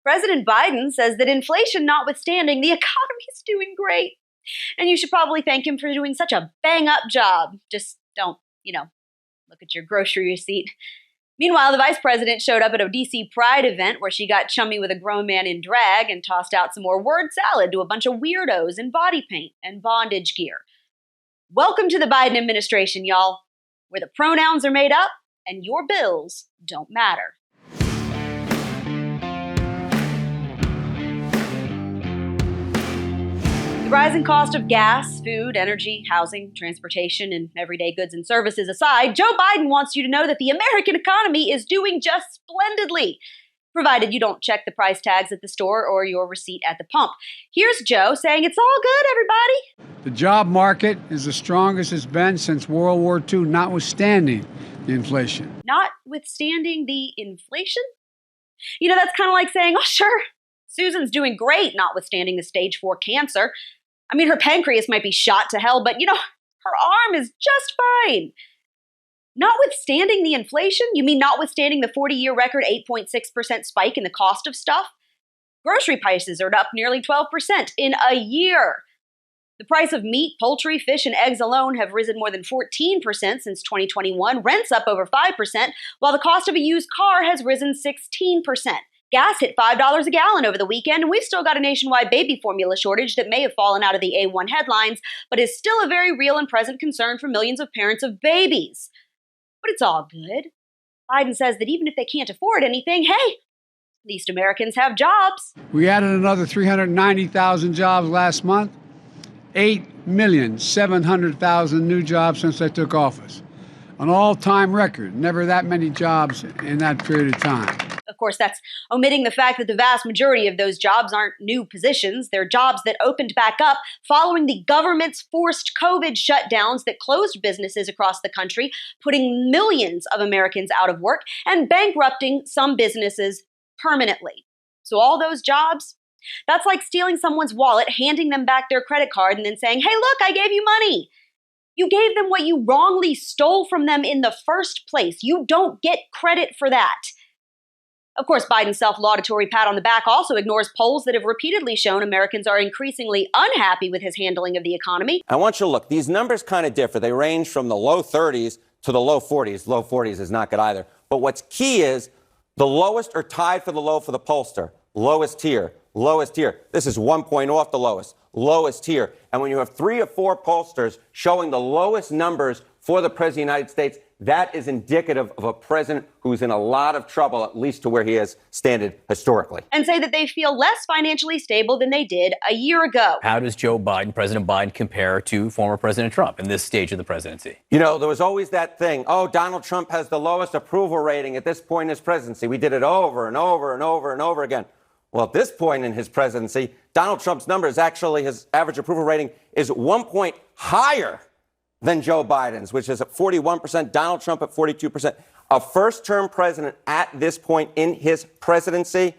President Biden says that inflation notwithstanding, the economy is doing great. And you should probably thank him for doing such a bang-up job. Just don't, look at your grocery receipt. Meanwhile, the vice president showed up at a DC Pride event where she got chummy with a grown man in drag and tossed out some more word salad to a bunch of weirdos in body paint and bondage gear. Welcome to the Biden administration, y'all, where the pronouns are made up and your bills don't matter. The rising cost of gas, food, energy, housing, transportation, and everyday goods and services aside, Joe Biden wants you to know that the American economy is doing just splendidly, provided you don't check the price tags at the store or your receipt at the pump. Here's Joe saying it's all good, everybody. The job market is the strongest it's been since World War II, notwithstanding the inflation. Notwithstanding the inflation? That's kind of like saying, oh, sure, Susan's doing great, notwithstanding the stage 4 cancer. Her pancreas might be shot to hell, but, her arm is just fine. Notwithstanding the inflation? You mean notwithstanding the 40-year record 8.6% spike in the cost of stuff? Grocery prices are up nearly 12% in a year. The price of meat, poultry, fish, and eggs alone have risen more than 14% since 2021. Rent's up over 5%, while the cost of a used car has risen 16%. Gas hit $5 a gallon over the weekend, and we've still got a nationwide baby formula shortage that may have fallen out of the A1 headlines, but is still a very real and present concern for millions of parents of babies. But it's all good. Biden says that even if they can't afford anything, hey, at least Americans have jobs. We added another 390,000 jobs last month, 8,700,000 new jobs since I took office. An all-time record, never that many jobs in that period of time. Of course, that's omitting the fact that the vast majority of those jobs aren't new positions. They're jobs that opened back up following the government's forced COVID shutdowns that closed businesses across the country, putting millions of Americans out of work and bankrupting some businesses permanently. So all those jobs, that's like stealing someone's wallet, handing them back their credit card, and then saying, hey, look, I gave you money. You gave them what you wrongly stole from them in the first place. You don't get credit for that. Of course, Biden's self-laudatory pat on the back also ignores polls that have repeatedly shown Americans are increasingly unhappy with his handling of the economy. I want you to look. These numbers kind of differ. They range from the low 30s to the low 40s. Low 40s is not good either. But what's key is the lowest are tied for the low for the pollster. Lowest tier, lowest tier. This is 1 point off the lowest tier. And when you have 3 or 4 pollsters showing the lowest numbers for the President of the United States, that is indicative of a president who's in a lot of trouble, at least to where he has standed historically. And say that they feel less financially stable than they did a year ago. How does President Biden, compare to former President Trump in this stage of the presidency? There was always that thing, Donald Trump has the lowest approval rating at this point in his presidency. We did it over and over and over and over again. Well, at this point in his presidency, Donald Trump's numbers, actually his average approval rating is 1 point higher than Joe Biden's, which is at 41%, Donald Trump at 42%. A first-term president at this point in his presidency,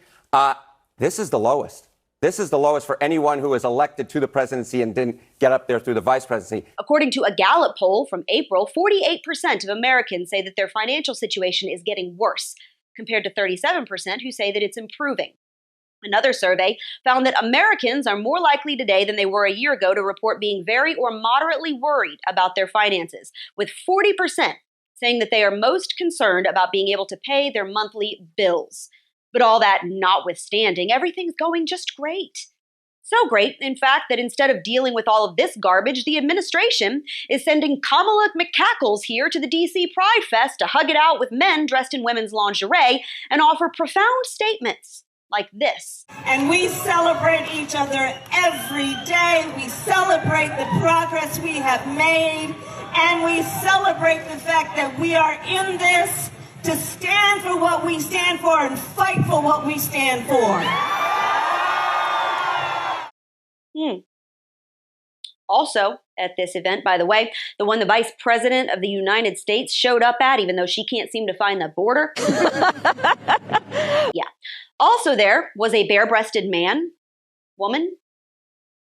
this is the lowest. This is the lowest for anyone who was elected to the presidency and didn't get up there through the vice presidency. According to a Gallup poll from April, 48% of Americans say that their financial situation is getting worse, compared to 37% who say that it's improving. Another survey found that Americans are more likely today than they were a year ago to report being very or moderately worried about their finances, with 40% saying that they are most concerned about being able to pay their monthly bills. But all that notwithstanding, everything's going just great. So great, in fact, that instead of dealing with all of this garbage, the administration is sending Kamala McCackles here to the DC Pride Fest to hug it out with men dressed in women's lingerie and offer profound statements like this. And we celebrate each other every day. We celebrate the progress we have made, and we celebrate the fact that we are in this to stand for what we stand for and fight for what we stand for. Also, at this event, by the way, the one the Vice President of the United States showed up at, even though she can't seem to find the border. Yeah. Also there was a bare-breasted man, woman,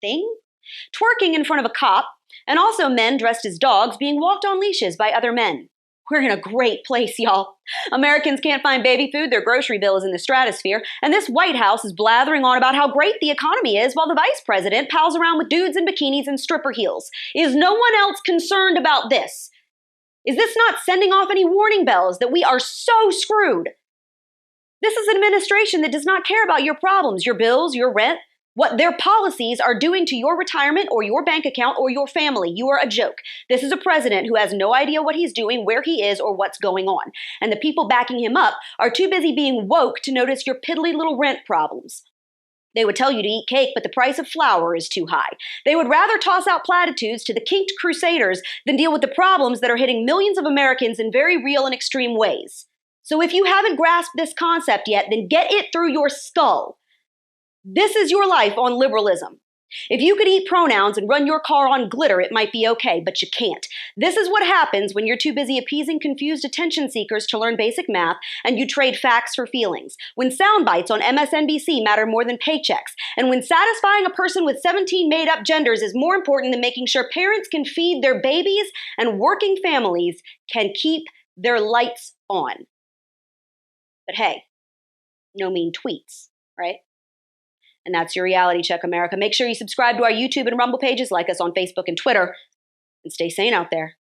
thing, twerking in front of a cop, and also men dressed as dogs being walked on leashes by other men. We're in a great place, y'all. Americans can't find baby food, their grocery bill is in the stratosphere, and this White House is blathering on about how great the economy is while the vice president pals around with dudes in bikinis and stripper heels. Is no one else concerned about this? Is this not sending off any warning bells that we are so screwed? This is an administration that does not care about your problems, your bills, your rent, what their policies are doing to your retirement or your bank account or your family. You are a joke. This is a president who has no idea what he's doing, where he is, or what's going on. And the people backing him up are too busy being woke to notice your piddly little rent problems. They would tell you to eat cake, but the price of flour is too high. They would rather toss out platitudes to the kinked crusaders than deal with the problems that are hitting millions of Americans in very real and extreme ways. So if you haven't grasped this concept yet, then get it through your skull. This is your life on liberalism. If you could eat pronouns and run your car on glitter, it might be okay, but you can't. This is what happens when you're too busy appeasing confused attention seekers to learn basic math and you trade facts for feelings. When sound bites on MSNBC matter more than paychecks. And when satisfying a person with 17 made-up genders is more important than making sure parents can feed their babies and working families can keep their lights on. But hey, no mean tweets, right? And that's your Reality Check, America. Make sure you subscribe to our YouTube and Rumble pages, like us on Facebook and Twitter, and stay sane out there.